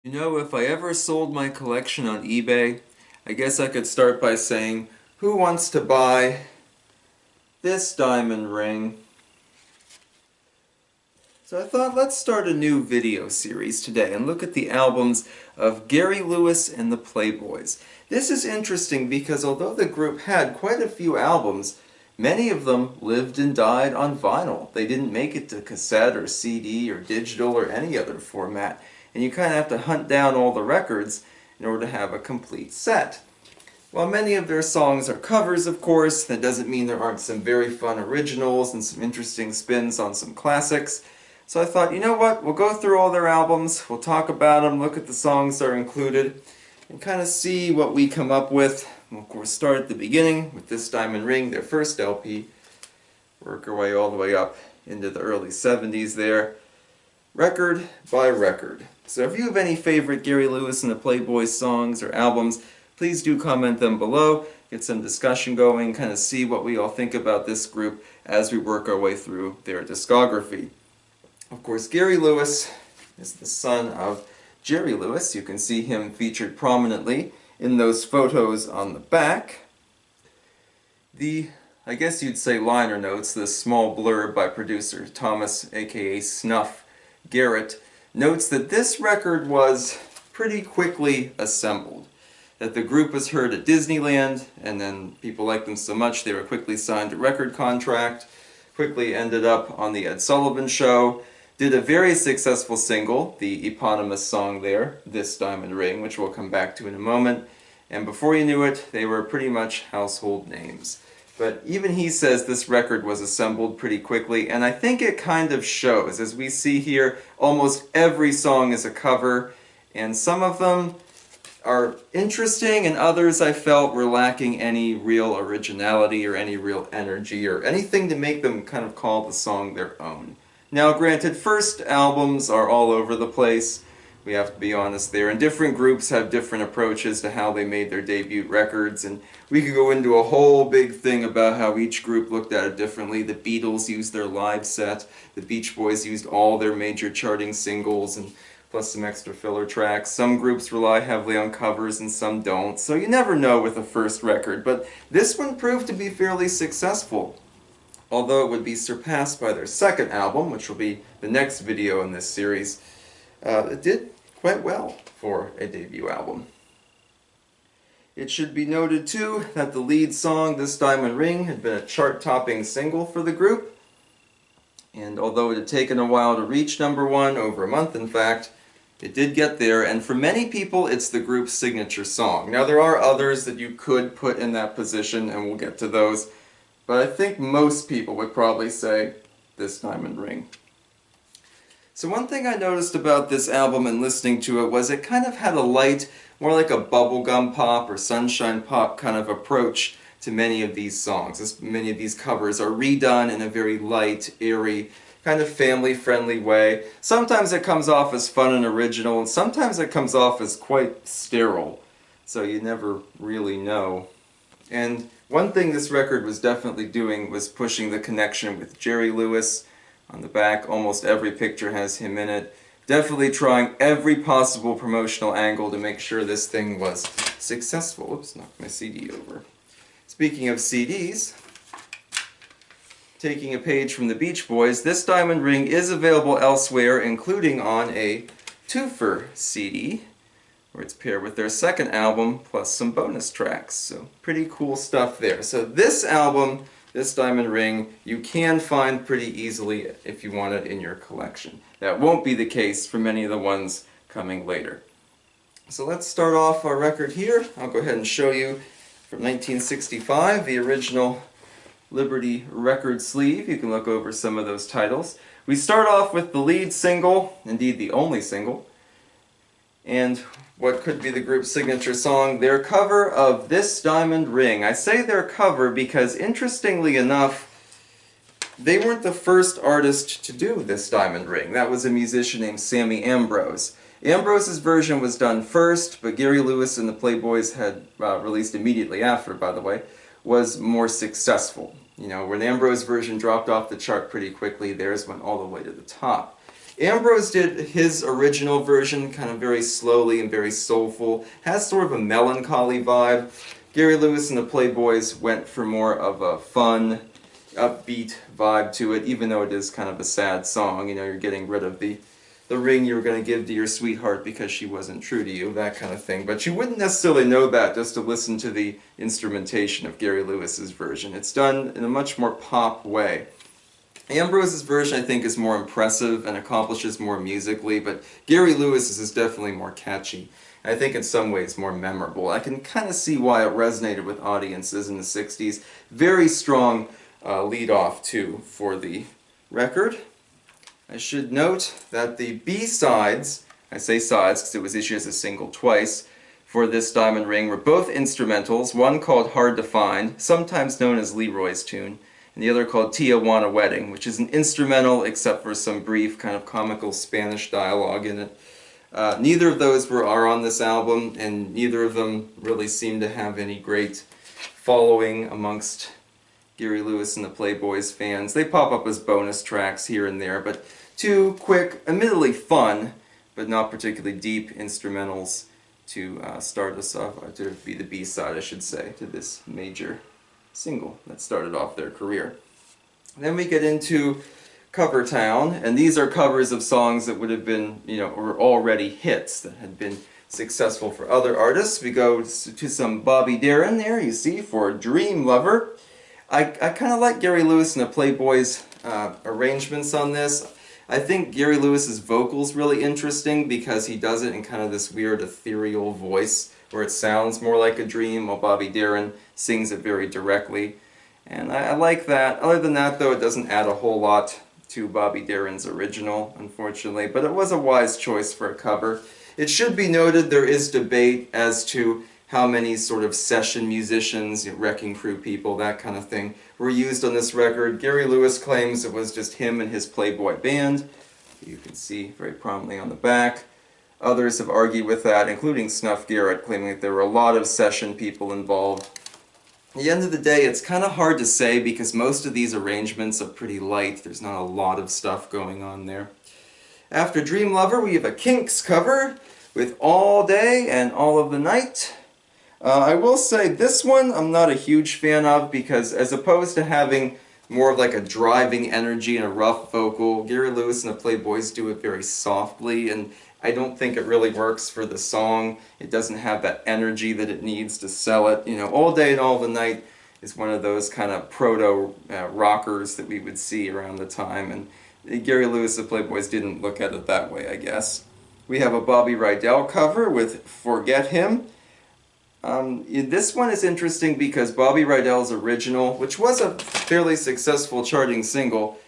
You know, if I ever sold my collection on eBay, I guess I could start by saying, who wants to buy this diamond ring? So I thought, let's start a new video series today and look at the albums of Gary Lewis and the Playboys. This is interesting because although the group had quite a few albums, many of them lived and died on vinyl. They didn't make it to cassette or CD or digital or any other format, and you kind of have to hunt down all the records in order to have a complete set. While many of their songs are covers, of course, that doesn't mean there aren't some very fun originals and some interesting spins on some classics. So I thought, you know what, we'll go through all their albums, we'll talk about them, look at the songs that are included, and kind of see what we come up with. We'll of course start at the beginning with This Diamond Ring, their first LP, work our way all the way up into the early 70s there, record by record. So if you have any favorite Gary Lewis and the Playboys songs or albums, please do comment them below, get some discussion going, kind of see what we all think about this group as we work our way through their discography. Of course, Gary Lewis is the son of Jerry Lewis. You can see him featured prominently in those photos on the back. I guess you'd say liner notes, this small blurb by producer Thomas, aka Snuff Garrett, notes that this record was pretty quickly assembled. That the group was heard at Disneyland, and then people liked them so much they were quickly signed a record contract, quickly ended up on the Ed Sullivan Show, did a very successful single, the eponymous song there, This Diamond Ring, which we'll come back to in a moment, and before you knew it, they were pretty much household names. But even he says this record was assembled pretty quickly, and I think it kind of shows. As we see here, almost every song is a cover, and some of them are interesting, and others I felt were lacking any real originality or any real energy or anything to make them kind of call the song their own. Now granted, first albums are all over the place, we have to be honest there, and different groups have different approaches to how they made their debut records, and we could go into a whole big thing about how each group looked at it differently. The Beatles used their live set, the Beach Boys used all their major charting singles, and plus some extra filler tracks. Some groups rely heavily on covers and some don't, so you never know with a first record, but this one proved to be fairly successful. Although it would be surpassed by their second album, which will be the next video in this series, it did quite well for a debut album. It should be noted too that the lead song, This Diamond Ring, had been a chart-topping single for the group, and although it had taken a while to reach #1, over a month in fact, it did get there, and for many people it's the group's signature song. Now there are others that you could put in that position, and we'll get to those, but I think most people would probably say This Diamond Ring. So one thing I noticed about this album and listening to it was it kind of had a light, more like a bubblegum pop or sunshine pop kind of approach to many of these songs. As many of these covers are redone in a very light, airy, kind of family-friendly way. Sometimes it comes off as fun and original, and sometimes it comes off as quite sterile. So you never really know. And one thing this record was definitely doing was pushing the connection with Jerry Lewis. On the back, almost every picture has him in it. Definitely trying every possible promotional angle to make sure this thing was successful. Oops, knocked my CD over. Speaking of CDs, taking a page from the Beach Boys, This Diamond Ring is available elsewhere, including on a twofer CD, where it's paired with their second album, plus some bonus tracks. So pretty cool stuff there. So this album, This Diamond Ring, you can find pretty easily if you want it in your collection. That won't be the case for many of the ones coming later. So let's start off our record here. I'll go ahead and show you from 1965, the original Liberty record sleeve. You can look over some of those titles. We start off with the lead single, indeed the only single, and what could be the group's signature song, their cover of This Diamond Ring. I say their cover because, interestingly enough, they weren't the first artist to do This Diamond Ring. That was a musician named Sammy Ambrose. Ambrose's version was done first, but Gary Lewis and the Playboys had released immediately after, by the way, was more successful. You know, when Ambrose's version dropped off the chart pretty quickly, theirs went all the way to the top. Ambrose did his original version kind of very slowly and very soulful, has sort of a melancholy vibe. Gary Lewis and the Playboys went for more of a fun, upbeat vibe to it, even though it is kind of a sad song. You know, you're getting rid of the ring you were going to give to your sweetheart because she wasn't true to you, that kind of thing. But you wouldn't necessarily know that just to listen to the instrumentation of Gary Lewis's version. It's done in a much more pop way. Ambrose's version, I think, is more impressive and accomplishes more musically, but Gary Lewis's is definitely more catchy. I think in some ways more memorable. I can kind of see why it resonated with audiences in the 60s. Very strong lead-off, too, for the record. I should note that the B-sides, I say sides because it was issued as a single twice, for this Diamond Ring were both instrumentals, one called Hard to Find, sometimes known as Leroy's Tune, and the other called Tijuana Wedding, which is an instrumental except for some brief kind of comical Spanish dialogue in it. Neither of those are on this album, and neither of them really seem to have any great following amongst Gary Lewis and the Playboys fans. They pop up as bonus tracks here and there, but two quick, admittedly fun, but not particularly deep instrumentals to start us off, to be the B-side, I should say, to this major single that started off their career. Then we get into Cover Town, and these are covers of songs that would have been, you know, or already hits that had been successful for other artists. We go to some Bobby Darin there, you see, for Dream Lover. I kind of like Gary Lewis and the Playboys' arrangements on this. I think Gary Lewis's vocal's really interesting because he does it in kind of this weird ethereal voice where it sounds more like a dream, while Bobby Darin sings it very directly. And I like that. Other than that, though, it doesn't add a whole lot to Bobby Darin's original, unfortunately, but it was a wise choice for a cover. It should be noted there is debate as to how many sort of session musicians, you know, Wrecking Crew people, that kind of thing, were used on this record. Gary Lewis claims it was just him and his Playboy band. You can see very prominently on the back. Others have argued with that, including Snuff Garrett, claiming that there were a lot of session people involved. At the end of the day, it's kind of hard to say because most of these arrangements are pretty light. There's not a lot of stuff going on there. After Dream Lover, we have a Kinks cover with All Day and All of the Night. I will say this one I'm not a huge fan of because as opposed to having more of like a driving energy and a rough vocal, Gary Lewis and the Playboys do it very softly, and I don't think it really works for the song. It doesn't have that energy that it needs to sell it. You know, All Day and All the Night is one of those kind of proto rockers that we would see around the time, and Gary Lewis and the Playboys didn't look at it that way, I guess. We have a Bobby Rydell cover with Forget Him. This one is interesting because Bobby Rydell's original, which was a fairly successful charting single,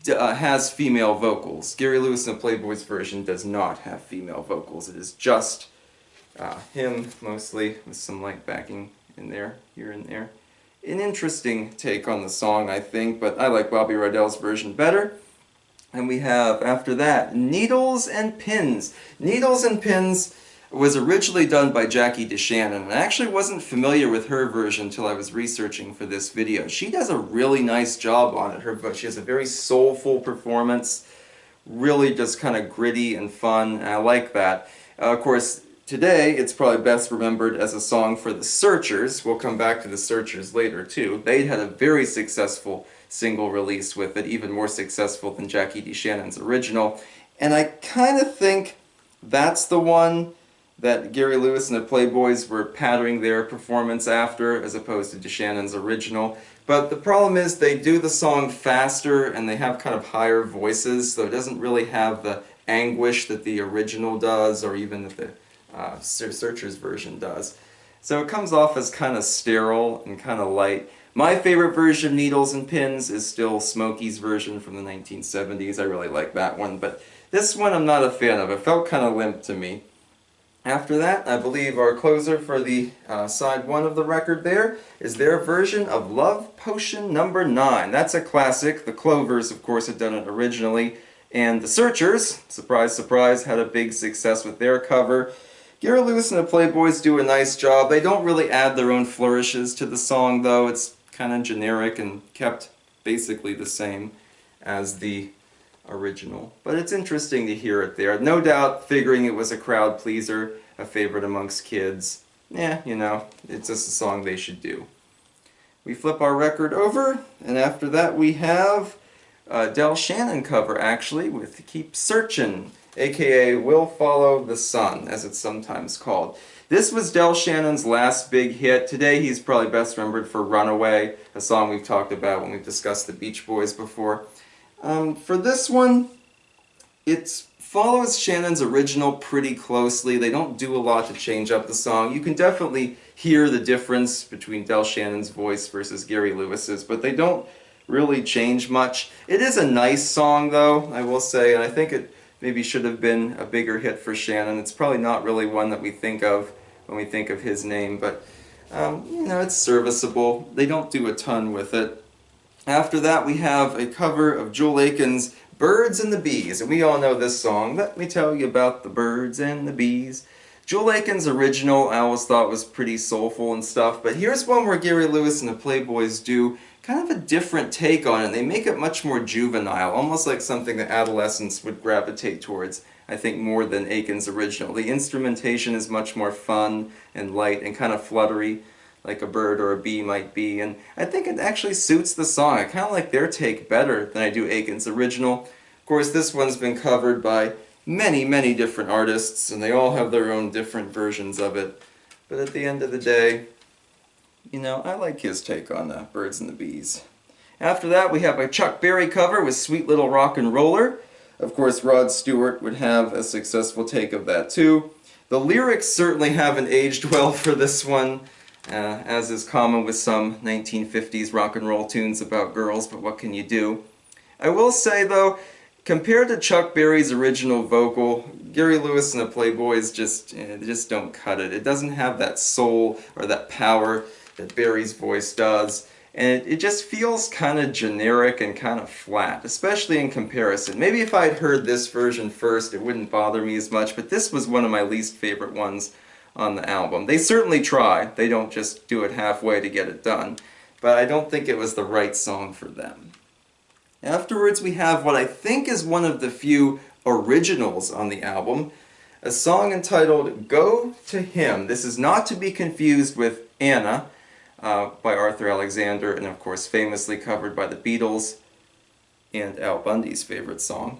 has female vocals. Gary Lewis and the Playboys version does not have female vocals. It is just him, mostly, with some light backing in there, here and there. An interesting take on the song, I think, but I like Bobby Rydell's version better. And we have, after that, Needles and Pins. Needles and Pins was originally done by Jackie DeShannon, and I actually wasn't familiar with her version until I was researching for this video. She does a really nice job on it. She has a very soulful performance, really just kind of gritty and fun, and I like that. Of course, today it's probably best remembered as a song for the Searchers. We'll come back to the Searchers later too. They had a very successful single release with it, even more successful than Jackie DeShannon's original, and I kind of think that's the one that Gary Lewis and the Playboys were patterning their performance after, as opposed to DeShannon's original. But the problem is they do the song faster and they have kind of higher voices, so it doesn't really have the anguish that the original does, or even that the Searchers version does. So it comes off as kind of sterile and kind of light. My favorite version of Needles and Pins is still Smokey's version from the 1970s. I really like that one, but this one I'm not a fan of. It felt kind of limp to me. After that, I believe our closer for the side one of the record there is their version of Love Potion number 9. That's a classic. The Clovers, of course, had done it originally. And the Searchers, surprise, surprise, had a big success with their cover. Gary Lewis and the Playboys do a nice job. They don't really add their own flourishes to the song, though. It's kind of generic and kept basically the same as the original. But it's interesting to hear it there. No doubt figuring it was a crowd pleaser, a favorite amongst kids. Yeah, you know, it's just a song they should do. We flip our record over, and after that we have a Del Shannon cover, actually, with Keep Searchin', aka Will Follow the Sun, as it's sometimes called. This was Del Shannon's last big hit. Today he's probably best remembered for Runaway, a song we've talked about when we've discussed the Beach Boys before. For this one, it follows Shannon's original pretty closely. They don't do a lot to change up the song. You can definitely hear the difference between Del Shannon's voice versus Gary Lewis's, but they don't really change much. It is a nice song, though, I will say, and I think it maybe should have been a bigger hit for Shannon. It's probably not really one that we think of when we think of his name, but you know, it's serviceable. They don't do a ton with it. After that, we have a cover of Joel Akens' Birds and the Bees, and we all know this song. Let me tell you about the birds and the bees. Joel Akens' original I always thought was pretty soulful and stuff, but here's one where Gary Lewis and the Playboys do kind of a different take on it. They make it much more juvenile, almost like something that adolescents would gravitate towards, I think, more than Akens' original. The instrumentation is much more fun and light and kind of fluttery, like a bird or a bee might be, and I think it actually suits the song. I kind of like their take better than I do Akens' original. Of course, this one's been covered by many, many different artists, and they all have their own different versions of it. But at the end of the day, you know, I like his take on Birds and the Bees. After that, we have a Chuck Berry cover with Sweet Little Rock and Roller. Of course, Rod Stewart would have a successful take of that too. The lyrics certainly haven't aged well for this one, as is common with some 1950s rock and roll tunes about girls, but what can you do? I will say, though, compared to Chuck Berry's original vocal, Gary Lewis and the Playboys just don't cut it. It doesn't have that soul or that power that Berry's voice does, and it just feels kind of generic and kind of flat, especially in comparison. Maybe if I had heard this version first, it wouldn't bother me as much, but this was one of my least favorite ones on the album. They certainly try. They don't just do it halfway to get it done, but I don't think it was the right song for them. Afterwards, we have what I think is one of the few originals on the album, a song entitled Go to Him. This is not to be confused with Anna by Arthur Alexander, and of course famously covered by the Beatles and Al Bundy's favorite song,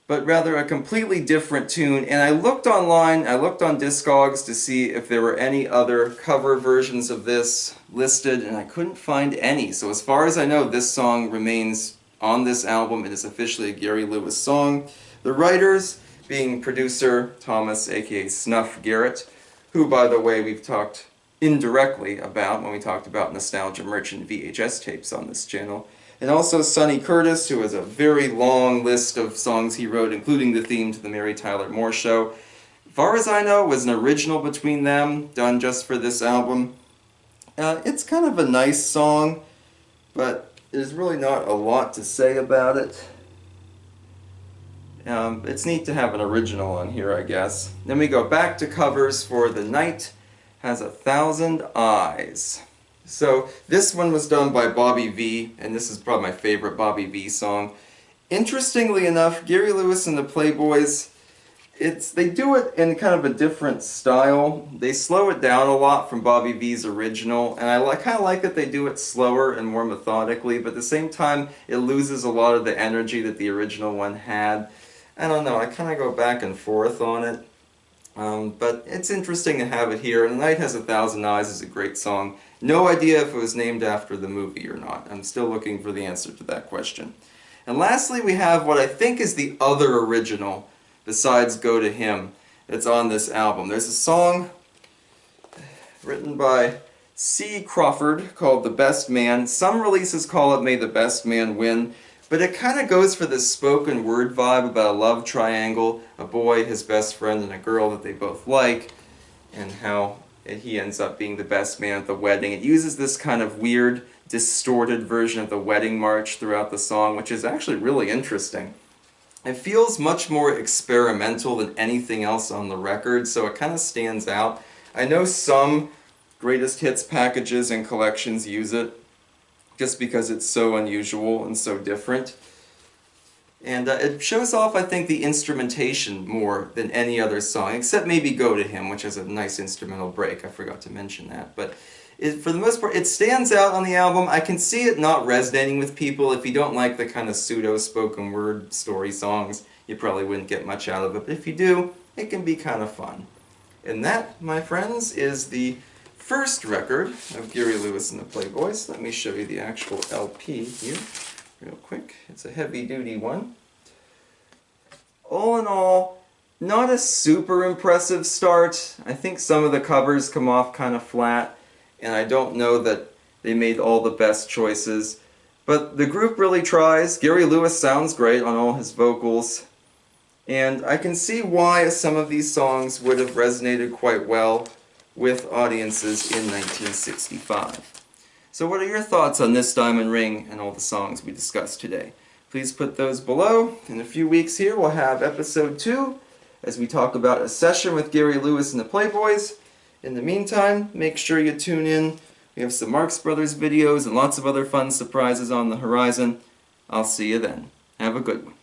but rather a completely different tune. And I looked online, I looked on Discogs to see if there were any other cover versions of this listed, and I couldn't find any. So as far as I know, this song remains on this album. It is officially a Gary Lewis song. The writers being producer Thomas, aka Snuff Garrett, who, by the way, we've talked indirectly about when we talked about Nostalgia Merchant VHS tapes on this channel. And also Sonny Curtis, who has a very long list of songs he wrote, including the theme to the Mary Tyler Moore Show. As far as I know, it was an original between them, done just for this album. It's kind of a nice song, but there's really not a lot to say about it. It's neat to have an original on here, I guess. Then we go back to covers for The Night Has 1,000 Eyes. So this one was done by Bobby Vee, and this is probably my favorite Bobby Vee song. Interestingly enough, Gary Lewis and the Playboys, they do it in kind of a different style. They slow it down a lot from Bobby Vee's original, and I kind of like that they do it slower and more methodically, but at the same time it loses a lot of the energy that the original one had. I don't know, I kind of go back and forth on it. But it's interesting to have it here. And The Night Has 1,000 Eyes is a great song. No idea if it was named after the movie or not. I'm still looking for the answer to that question. And lastly, we have what I think is the other original, besides Go to Him, that's on this album. There's a song written by C. Crawford called The Best Man. Some releases call it May the Best Man Win. But it kind of goes for this spoken word vibe about a love triangle, a boy, his best friend, and a girl that they both like, and how he ends up being the best man at the wedding. It uses this kind of weird, distorted version of the wedding march throughout the song, which is actually really interesting. It feels much more experimental than anything else on the record, so it kind of stands out. I know some greatest hits packages and collections use it, just because it's so unusual and so different. And it shows off, I think, the instrumentation more than any other song, except maybe Go to Him, which has a nice instrumental break. I forgot to mention that. But for the most part, it stands out on the album. I can see it not resonating with people. If you don't like the kind of pseudo-spoken word story songs, you probably wouldn't get much out of it. But if you do, it can be kind of fun. And that, my friends, is the first record of Gary Lewis and the Playboys. Let me show you the actual LP here real quick. It's a heavy-duty one. All in all, not a super impressive start. I think some of the covers come off kind of flat, and I don't know that they made all the best choices. But the group really tries. Gary Lewis sounds great on all his vocals, and I can see why some of these songs would have resonated quite well with audiences in 1965. So what are your thoughts on this diamond ring and all the songs we discussed today? Please put those below. In a few weeks here we'll have episode 2 as we talk about a session with Gary Lewis and the Playboys. In the meantime, make sure you tune in. We have some Marx Brothers videos and lots of other fun surprises on the horizon. I'll see you then. Have a good one.